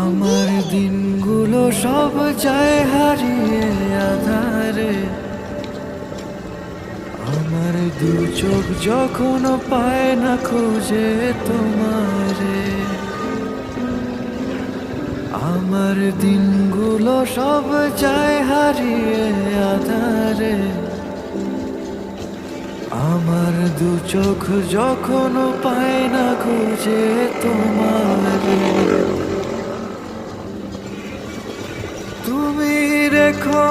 আমার দিনগুলো সব যায় হারিয়ে আধারে, আমার দু চোখ যখন পায় না খুঁজে তোমারে। আমার দিনগুলো সব যায় হারিয়ে আধারে, আমার দু চোখ যখন পায় না খুঁজে তোমারে। তুমি রেখো